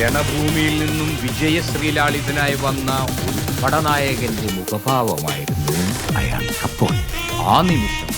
രണഭൂമിയിൽ നിന്നും വിജയശ്രീലാളിതനായി വന്ന ഒരു പടനായകന്റെ മുഖഭാവമായിരുന്നു അയാൾക്കപ്പോൾ. ആ നിമിഷം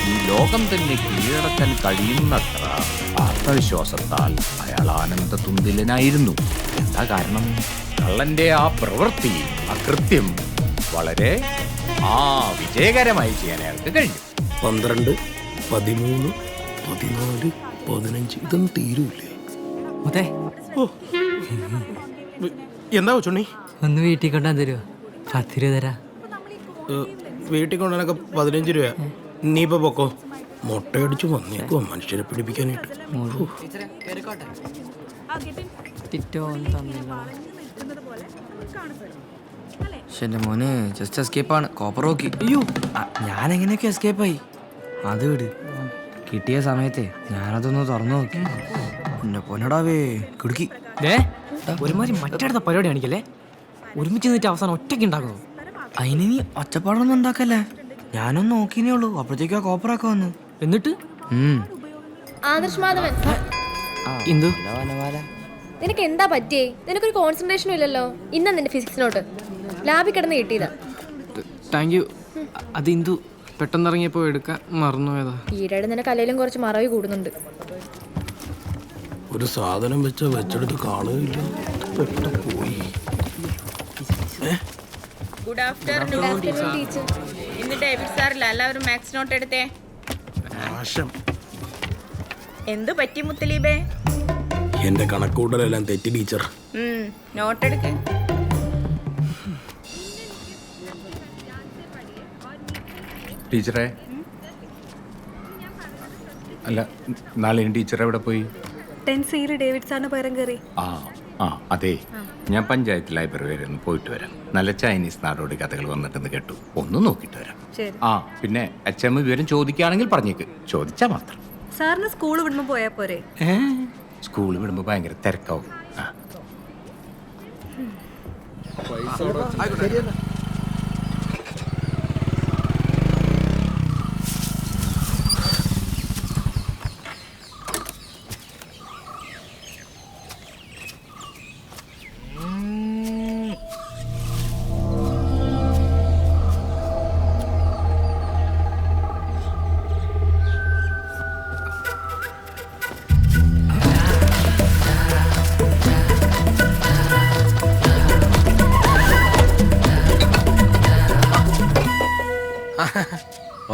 ഈ ലോകം തന്നെ കീഴടക്കാൻ കഴിയുന്നത്ര ആത്മവിശ്വാസത്താൽ അയാൾ ആനന്ദതുന്തിലനായിരുന്നു. എന്താ കാരണം? കള്ളന്റെ ആ പ്രവൃത്തി, ആ കൃത്യം വളരെ വിജയകരമായി ചെയ്യാൻ അയാൾക്ക് കഴിഞ്ഞു. 12, 13, 14, 15 ഇതൊന്നും തീരൂല്ലേ? എന്താ ചുണ്ണി? ഒന്ന് വീട്ടിൽ കൊണ്ടാൻ തരുമോ? 10 രൂപ തരാ. വീട്ടിൽ കൊണ്ടുവന്നൊക്കെ 15 രൂപ. നീ ഇപ്പൊ പൊക്കോ. മുട്ടയടിച്ച് വന്നേക്കോ മനുഷ്യരെ പിടിപ്പിക്കാനായിട്ട്. എന്റെ മോനെ ജസ്റ്റ് എസ്കേപ്പാണ്. കോപ്പർ നോക്കി. അയ്യോ, ഞാൻ എങ്ങനെയൊക്കെ എസ്കേപ്പായി. അത് വിട്. കിട്ടിയ സമയത്തെ ഞാനതൊന്ന് തുറന്നു നോക്കി. എന്നെ പൊന്നടാവേ കിടുക്കി. ഒരുമാതിരി മറ്റടുത്ത പരിപാടി കാണിക്കല്ലേ. ഒരുമിച്ച് നിന്നിട്ട് അവസാനം ഒറ്റയ്ക്ക് ഉണ്ടാക്കുമോ? അതിന് നീ ഒച്ചപ്പാടൊന്നും ഉണ്ടാക്കല്ലേ. ഞാനൊന്ന് നോക്കിനേ ഉള്ളൂ. അപ്പോഴത്തേക്കാ കോപ്പറൊക്കെ വന്നു. എന്നിട്ട് ആദർശ് മാധവൻ, ഇന്ദു നിനക്ക് എന്താ പറ്റിയേ? നിനക്കൊരു കോൺസെൻട്രേഷനും ഇല്ലല്ലോ. ഇന്നാ നിന്റെ ഫിസിക്സ് നോട്ട് ലാബിൽ കിടന്ന് കിട്ടിയതാ. Thank you. അത് ഇന്ദു പെട്ടെന്ന് ഇറങ്ങിയപ്പോ എടുക്കാൻ മറന്നുപോയതാ. ഈയിടെ നിനക്ക് അല്ലെങ്കിലും കുറച്ച് മറവി കൂടുന്നുണ്ട്. ഒരു സാധനം വെച്ചെടുത്ത് കാണുകയില്ല. പോയി. Good afternoon teacher. ഇന്ന് ഡേവിഡ് സാറില്ല, എല്ലാവരും മാത്സ് നോട്ട് എടുത്തേ. എന്തു പറ്റി മുത്തലീബേ? എന്റെ കണക്കൂട്ടലെല്ലാം തെറ്റി ടീച്ചർ. നോട്ട് എടുക്ക്. ടീച്ചറെ, അല്ല നാളെ ടീച്ചർ എവിടെ പോയി? ഡേവിഡ് സാറിന് പകരം കയറി. അതെ, ഞാൻ പഞ്ചായത്ത് ലൈബ്രറി വരെ ഒന്ന് പോയിട്ട് വരാം. നല്ല ചൈനീസ് നാടോടി കഥകൾ വന്നിട്ടെന്ന് കേട്ടു. ഒന്ന് നോക്കിയിട്ട് വരാം. പിന്നെ അച്ഛമ്മ വിവരം ചോദിക്കുകയാണെങ്കിൽ പറഞ്ഞേക്ക്. ചോദിച്ചാൽ മാത്രം. സാറിന് സ്കൂൾ വിടുമ്പോ പോയാ പോരെ? സ്കൂൾ വിടുമ്പോ ഭയങ്കര തിരക്കാവും.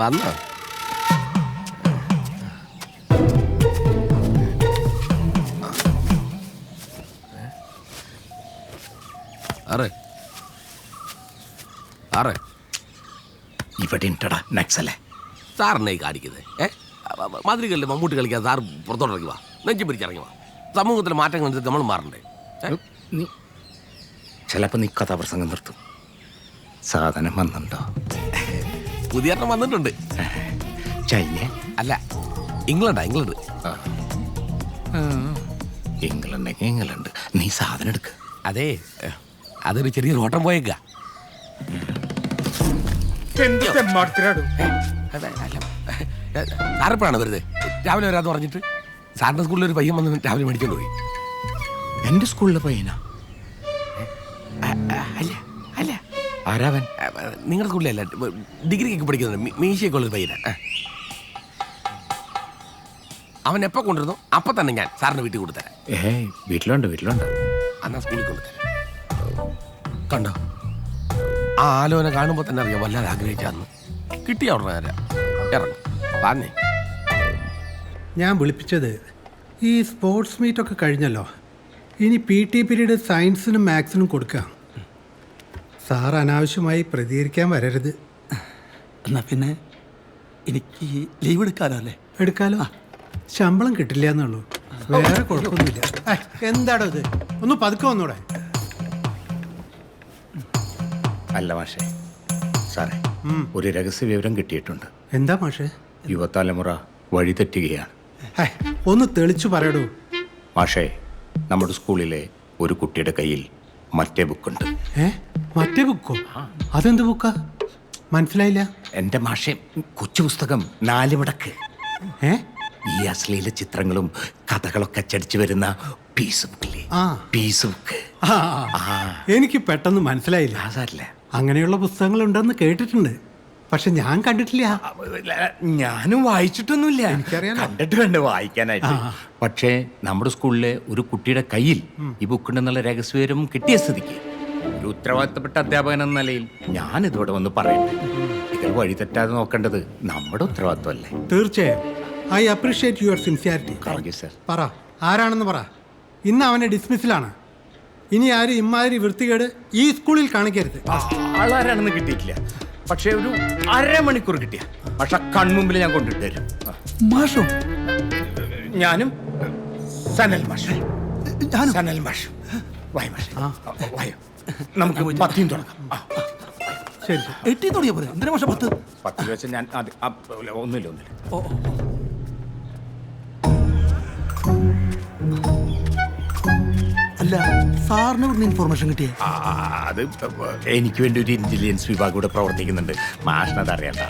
വന്നോ? ഇവിടെ ഉണ്ടടാ നക്സലേ. സാറിനെ കാണിക്കുന്നത് മധുരകളിൽ മമ്മൂട്ടി കളിക്കാൻ സാർ പുറത്തോട്ടിറങ്ങി വാ. നെഞ്ചു പിടിച്ചിറങ്ങി വാ. സമൂഹത്തിലെ മാറ്റങ്ങൾ അനുസരിച്ച് നമ്മൾ മാറണ്ടേ? ചിലപ്പോ നീ കഥാപ്രസംഗം നിർത്തും. സാധനം വന്നുണ്ടോ? പുതിയ വന്നിട്ടുണ്ട്. ചൈന അല്ല, ഇംഗ്ലണ്ട്. ഇംഗ്ലണ്ട്. നീ സാധനം എടുക്ക. അതെ, അതൊരു ചെറിയ ഓട്ടം പോയേക്ക. സാറെപ്പോഴാണ് വെറുതെ രാവിലെ വരാന്ന് പറഞ്ഞിട്ട്? സാറിന്റെ സ്കൂളിൽ ഒരു പയ്യൻ വന്ന് രാവിലെ മേടിച്ചോണ്ട് പോയി. എന്റെ സ്കൂളിലെ പയ്യനാ? അല്ല, ആരാവൻ? നിങ്ങളുടെ സ്കൂളിലല്ല, ഡിഗ്രിക്കൊക്കെ പഠിക്കുന്നുണ്ട്. മീശയൊക്കെ ഉള്ളൊരു പയ്യനാ. അവൻ എപ്പോ കൊണ്ടുവരുന്നു അപ്പൊ തന്നെ ഞാൻ സാറിന് വീട്ടിൽ കൊടുത്തരാം. വീട്ടിലുണ്ട്. എന്നാ സ്കൂളിൽ കൊണ്ടുതരാം. കണ്ടോ, ആ ആലോചന കാണുമ്പോൾ തന്നെ അറിയാം വല്ലാതെ ആഗ്രഹിച്ചാന്ന്. കിട്ടിയ ഉടനെ തരാം. ഇറങ്ങും പറഞ്ഞേ. ഞാൻ വിളിപ്പിച്ചത് ഈ സ്പോർട്സ് മീറ്റൊക്കെ കഴിഞ്ഞല്ലോ. ഇനി PT പീരീഡ് സയൻസിനും മാത്സിനും കൊടുക്കാം. സാർ അനാവശ്യമായി പ്രതികരിക്കാൻ വരരുത്. എന്നാ പിന്നെ എനിക്ക് ലീവ് എടുക്കാലോ അല്ലേ? എടുക്കാലോ. ശമ്പളം കിട്ടില്ല എന്നുള്ളൂ, വേറെ കുഴപ്പമൊന്നുമില്ല. എന്താടോ ഇത്? ഒന്ന് പതുക്കെ വന്നൂടെ? അല്ല മാഷേ, സാറേ ഒരു രഹസ്യ വിവരം കിട്ടിയിട്ടുണ്ട്. എന്താ മാഷേ? യുവതലമുറ വഴിതെറ്റുകയാണ്. ഒന്ന് തെളിച്ചു പറയടൂ. മാഷേ, നമ്മുടെ സ്കൂളിലെ ഒരു കുട്ടിയുടെ കയ്യിൽ മറ്റേ ബുക്കുണ്ട്. മറ്റേ ബുക്കോ? അതെന്ത് ബുക്കാ? മനസ്സിലായില്ല. എൻ്റെ മാഷേ, കൊച്ചു പുസ്തകം 4 മടക്ക്. ഈ അശ്ലീല ചിത്രങ്ങളും കഥകളൊക്കെ അച്ചടിച്ചു വരുന്ന പീസ് ബുക്കില്ലേ? ആ. Piece book. ആ, എനിക്ക് പെട്ടെന്ന് മനസ്സിലായില്ല. അതല്ല, അങ്ങനെയുള്ള പുസ്തകങ്ങൾ ഉണ്ടെന്ന് കേട്ടിട്ടുണ്ട്, പക്ഷെ ഞാൻ കണ്ടിട്ടില്ല. ഞാനും വായിച്ചിട്ടൊന്നുമില്ല. എനിക്കറിയാലോ. കണ്ടിട്ട് വേണ്ട വായിക്കാനായിട്ട്. പക്ഷേ നമ്മുടെ സ്കൂളിലെ ഒരു കുട്ടിയുടെ കയ്യിൽ ഈ ബുക്കുണ്ടെന്നുള്ള രഹസ്യവിവരം കിട്ടിയ സ്ഥിതിക്ക് ഒരു ഉത്തരവാദിത്തപ്പെട്ട അധ്യാപകൻ എന്ന നിലയിൽ ഞാൻ ഇതോടെ വന്ന് പറയട്ടെ. ഇതിൽ വഴി തെറ്റാതെ നോക്കേണ്ടത് നമ്മുടെ ഉത്തരവാദിത്തമല്ലേ? തീർച്ചയായും. I appreciate your sincerity. Thank sir. പറ, ആരാണെന്ന് പറ. ഇന്ന് അവനെ ഡിസ്മിസിലാണ്. ഇനി ആരും ഇമാതിരി വൃത്തികേട് ഈ സ്കൂളിൽ കാണിക്കരുത്. ആളാരാണെന്ന് കിട്ടിയിട്ടില്ല, പക്ഷേ ഒരു അരമണിക്കൂർ കിട്ടിയ പക്ഷെ കൺമുമ്പിൽ ഞാൻ കൊണ്ടിട്ട് തരും. മാഷോ? ഞാനും സനൽ മാഷ്. ഞാനും? സനൽ മാഷ്. വായ മാഷ്. വായോ. നമുക്ക് 10 തുടങ്ങാം. ശരി ശരി. 8 തുടങ്ങിയ പോലെ എന്തിനാ മാഷ 10? 10 വെച്ച് ഞാൻ ഒന്നുമില്ല. ഓ അല്ല, സാറിന് ഇവിടുന്ന് ഇൻഫോർമേഷൻ കിട്ടിയേ? അത് എനിക്ക് വേണ്ടി ഒരു ഇന്റലിജൻസ് വിഭാഗം ഇവിടെ പ്രവർത്തിക്കുന്നുണ്ട്. മാഷിനത് അറിയണ്ട.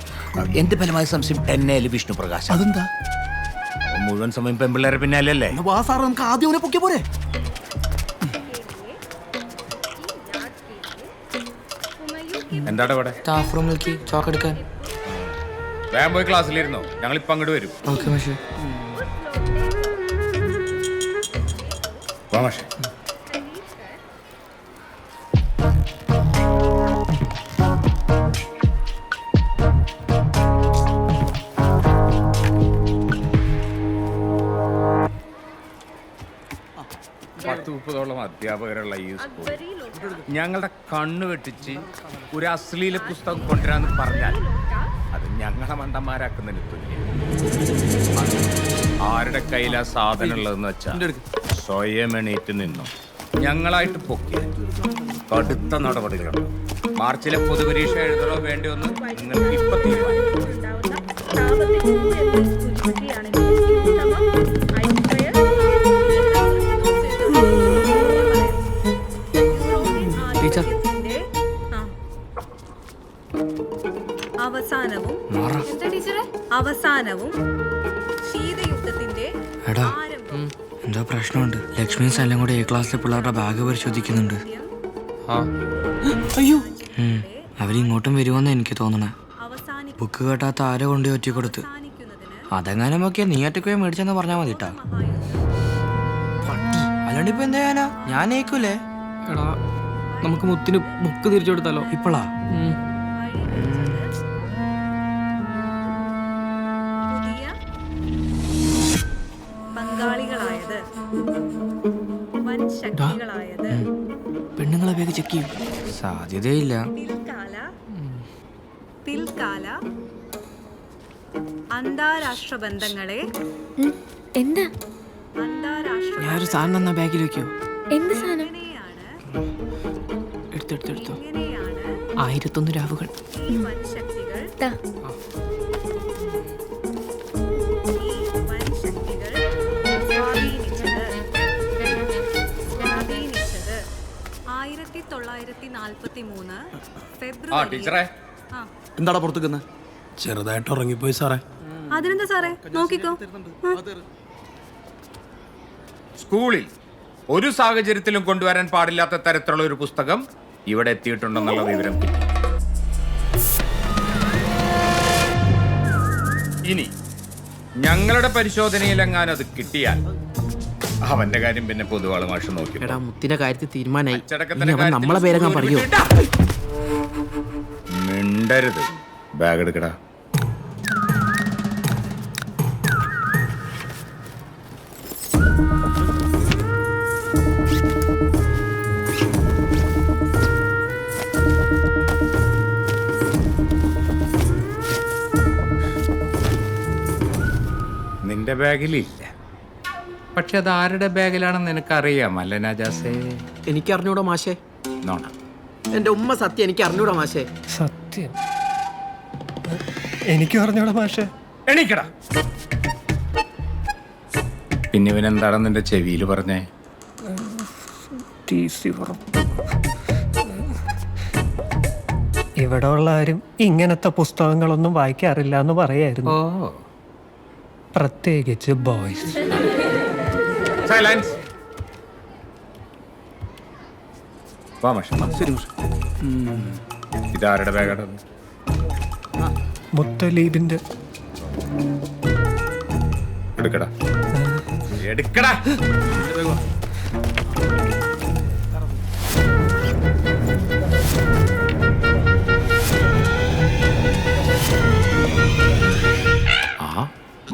എന്റെ ഫലമായ സംശയം എന്നെ വിഷ്ണു പ്രകാശ്. അതെന്താ? മുഴുവൻ സമയം പെമ്പിള്ളേരെ പിന്നാലല്ലേ? എന്നാ വാ സാറ്, നമുക്ക് ആദ്യം അവനെ പൊക്കിയ പോരെ? എന്താണ് ഇവിടെ? സ്റ്റാഫ് റൂമിലേക്ക് ചോക്ക് എടുക്കാൻ. വേഗം പോയി ക്ലാസ്സിലിരുന്നോ, ഞങ്ങൾ ഇപ്പൊ അങ്ങോട്ട് വരും. ഓക്കെ മാഷേ. വാ മാഷേ. പത്ത് 30 അധ്യാപകരുള്ള ഈ സ്കൂൾ ഞങ്ങളുടെ കണ്ണ് വെട്ടിച്ച് ഒരു അശ്ലീല പുസ്തകം കൊണ്ടുവരാന്ന് പറഞ്ഞാൽ അത് ഞങ്ങളെ മണ്ടന്മാരാക്കുന്നതിന് തുല്യം. ആരുടെ കയ്യിലാ സാധനം ഉള്ളതെന്ന് വെച്ചാൽ സ്വയം എണീറ്റ് നിന്നു ഞങ്ങളായിട്ട് പൊക്കി കടുത്ത നടപടികളുണ്ട്. മാർച്ചിലെ പൊതുപരീക്ഷ എഴുതണോ വേണ്ടിയൊന്ന് നിങ്ങൾക്ക് ഇപ്പൊ തീരുമാനിക്കും. ടീച്ചർ. അവസാനവും ശീതയുദ്ധത്തിന്റെ എടാ, എന്തോ പ്രശ്നമുണ്ട്. ലക്ഷ്മി എല്ലാം കൂടെ A ക്ലാസ്സിലെ പിള്ളേരുടെ ബാഗ് പരിശോധിക്കുന്നുണ്ട്. അയ്യോ, അവരിങ്ങോട്ടും വരുമെന്ന് എനിക്ക് തോന്നണേ. ബുക്ക് കേട്ടാത്ത ആരോ കൊണ്ട് ഒറ്റ കൊടുത്ത്. അതെങ്ങാനും നോക്കിയാ നീ ഒറ്റയ്ക്ക് മേടിച്ചെന്ന് പറഞ്ഞാൽ മതി കേട്ടാ. അല്ലാണ്ട് ഇപ്പൊ എന്താ ചെയ്യാനാ? ഞാൻ ഏക്കൂലേ. എടാ, നമുക്ക് മുത്തിന് ബുക്ക് തിരിച്ചു കൊടുത്താലോ? ഇപ്പളാ? പുതിയ പങ്കാളികളായത്, വൻ ശക്തികളായത്, പെണ്ണുങ്ങളെ വേഗം ചെക്ക് ചെയ്യും. സാധ്യതയില്ല. പിൽക്കാല അന്താരാഷ്ട്ര ബന്ധങ്ങളെ എന്താ? അന്താരാഷ്ട്ര ഞാനൊരു സാധനം എന്നാ ബാഗിൽ വെക്കോ? എന്ത് സാധനം? എടുത്തെടുത്തെടുത്തോ. ഇങ്ങനെയാണ് 1001 രാവുകൾ. ഈ വൻ ശക്തികൾ ദാ. ഈ വൻ ശക്തികൾ സ്വാധീനിച്ചത് 1943 ഫെബ്രുവരി. ടീച്ചറെ, എന്താടാ പുറത്തുനിന്ന്? ചെറുതായിട്ട് ഉറങ്ങിപ്പോയി സാറേ. അതിനെന്താ സാറേ, നോക്കിക്കോ. സ്കൂളിൽ ഒരു സാഹചര്യത്തിലും കൊണ്ടുവരാൻ പാടില്ലാത്ത തരത്തിലുള്ള ഒരു പുസ്തകം ഇവിടെ എത്തിയിട്ടുണ്ടെന്നുള്ള വിവരം കിട്ടി. ഇനി ഞങ്ങളുടെ പരിശോധനയിലെങ്ങാനും അത് കിട്ടിയാൽ അവന്റെ കാര്യം പിന്നെ പൊതുവാള് മാഷ് നോക്കി. എടാ, മുത്തിന്റെ കാര്യത്തിൽ തീരുമാനമായി. അച്ചടക്കത്തിന്റെ ഇനി അവൻ നമ്മളെ പേരങ്ങാൻ പറയോ? മിണ്ടരുത്. ബാഗ് എടുക്കടാ. നിന്റെ ബാഗിലില്ല, പക്ഷെ അത് ആരുടെ ബാഗിലാണെന്ന് നിനക്കറിയാം അല്ലേ നജാസേ? എനിക്ക് അറിഞ്ഞൂടാ മാഷേ. നോണ. എന്റെ ഉമ്മ സത്യം എനിക്ക് അറിഞ്ഞൂടാ മാഷേ. സത്യം എനിക്ക് പറഞ്ഞോളാം മാഷെ. എണീക്കടാ. പിന്നെ ഇവനെന്താണെന്ന് നിന്റെ ചെവിയിൽ പറഞ്ഞേ? ഇവിടെ ഉള്ള ആരും ഇങ്ങനത്തെ പുസ്തകങ്ങളൊന്നും വായിക്കാറില്ല എന്ന് പറയായിരുന്നു. പ്രത്യേകിച്ച് ബോയ്സ്. സൈലൻസ്. വാ മാഷെ. ശരി മാഷെ. ഇതാരുടെ ബാഗാണ്? മുത്തലീബിന്റെ. എടുക്കടാ എടുക്കടാ. ആ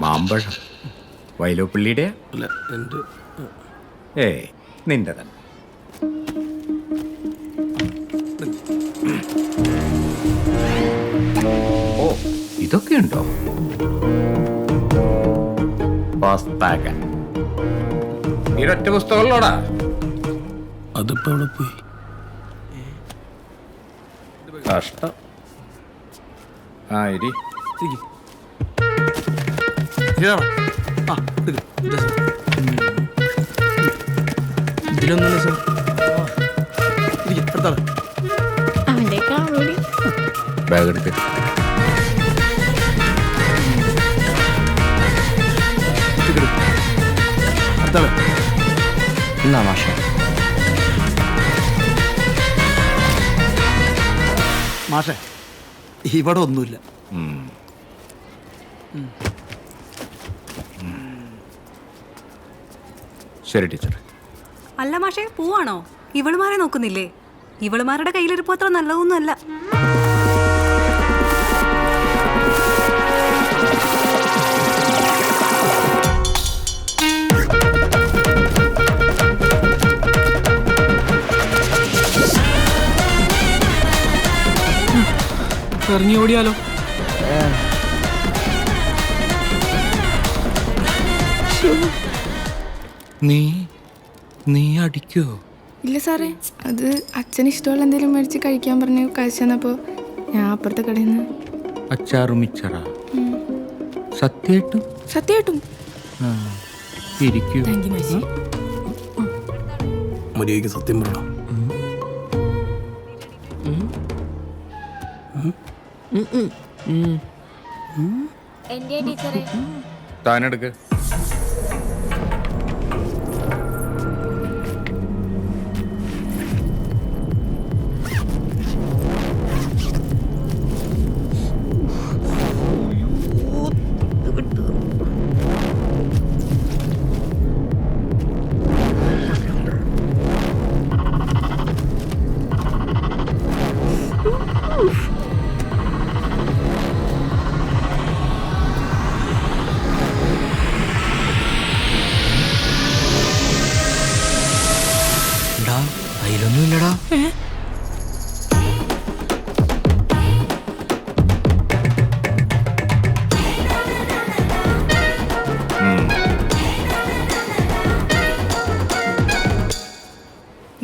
മാമ്പഴം വൈലോപ്പിള്ളിയുടെ അല്ല എൻ്റെ നിന്റെ തന്നെ. ഓ ഇതൊക്കെ ഉണ്ടോ? ഇതൊറ്റ പുസ്തകമുള്ളോടാ. അതിപ്പോ എവിടെ പോയി? കഷ്ടം. ആ ഇരി. ഇതിലൊന്നുമില്ല സാർ. അവന്റെ കാണൂടി. ബാഗ് എടുത്ത്. എന്നാ മാഷെ. മാഷെ ഇവിടെ ഒന്നുമില്ല. ശരി ടീച്ചർ. അല്ല മാഷേ, പോവാണോ? ഇവളുമാരെ നോക്കുന്നില്ലേ? ഇവളുമാരുടെ കയ്യിലിരിപ്പോ അത്ര നല്ലതൊന്നുമല്ല. ഇറങ്ങി ഓടിയാലോ? നീ അടിക്കോ? ഇല്ല സാറേ, അത് അച്ഛന് ഇഷ്ടമുള്ള എന്തെങ്കിലും മേടിച്ച് കഴിക്കാൻ പറഞ്ഞ് കഴിച്ചു തന്നപ്പോൾ ഞാൻ അപ്പുറത്തെ കടയിൽ നിന്ന്. അച്ചാറും മിച്ചറാ? സത്യമായിട്ടും? സത്യമായിട്ടും. ഇരിക്കൂ. താങ്ക് യു മാഷി. മര്യാദയ്ക്ക് സത്യം പറയണം. എന്റെ ടീച്ചറെ. താനെടുക്ക്. അതിലൊന്നും ഇല്ലടാ.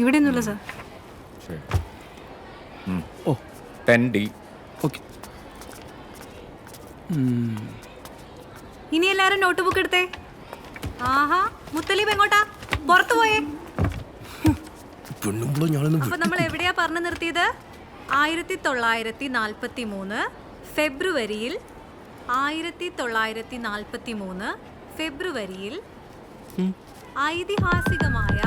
ഇവിടെ ഒന്നുമില്ല സാർ. ഓ 10D. ഓക്കെ. ഇനി എല്ലാരും നോട്ട് ബുക്ക് എടുത്തേ. ആഹാ, മുത്തലീബ് എങ്ങോട്ടാ? പുറത്തു പോയേ. അപ്പൊ നമ്മൾ എവിടെയാ പറഞ്ഞു നിർത്തിയത്? 1943 ഫെബ്രുവരിയിൽ 1943 ഫെബ്രുവരിയിൽ ഐതിഹാസികമായ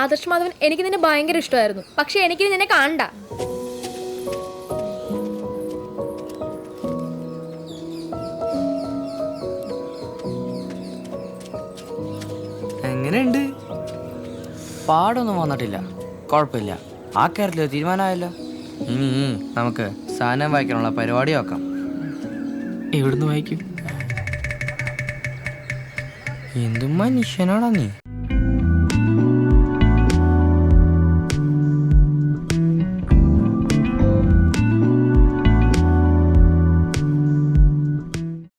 ആദർശ് മാധവൻ, എനിക്ക് നിന്നെ ഭയങ്കര ഇഷ്ടമായിരുന്നു. പക്ഷെ എനിക്ക് നിന്നെ കാണണ്ട. എങ്ങനെയുണ്ട്? പാടൊന്നും വന്നിട്ടില്ല. കുഴപ്പമില്ല. ആ കാര്യത്തിൽ തീരുമാനമായല്ലോ. ഇനി നമുക്ക് സാധനം വായിക്കാനുള്ള പരിപാടി നോക്കാം. എവിടുന്ന് വായിക്കും? എന്തും മനുഷ്യനാടാ നീ.